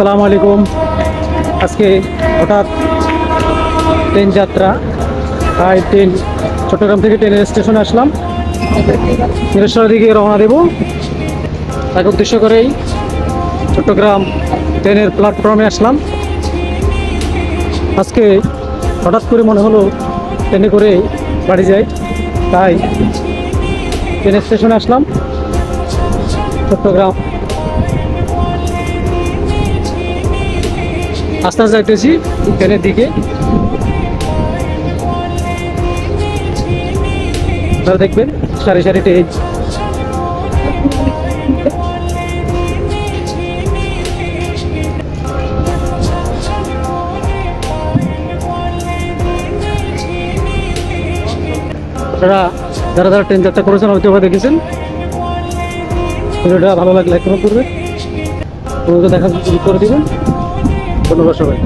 আসসালামু আলাইকুম। আজকে হঠাৎ ট্রেন যাত্রা, তাই চট্টগ্রাম থেকে ট্রেনের স্টেশনে আসলাম। নিরেশ্বরের দিকে রওনা দেব। তাকে উদ্দেশ্য করেই চট্টগ্রাম ট্রেনের প্ল্যাটফর্মে আসলাম। আজকে হঠাৎ করে মনে হলো ট্রেনে করে বাড়ি যাই, তাই ট্রেনের স্টেশনে আসলাম চট্টগ্রাম। আস্তে আস্তে যাইতেছি ট্রেনের দিকে। আপনারা দেখবেন সারি সারি ট্রেন। আপনারা যারা যারা ট্রেন যাত্রা করেছেন হয়তো বা দেখেছেন। ভিডিওটা ভালো লাগলে লাইক করবেন, পুরোটা দেখার করে দিবেন। ধন্যবাদ সবাই।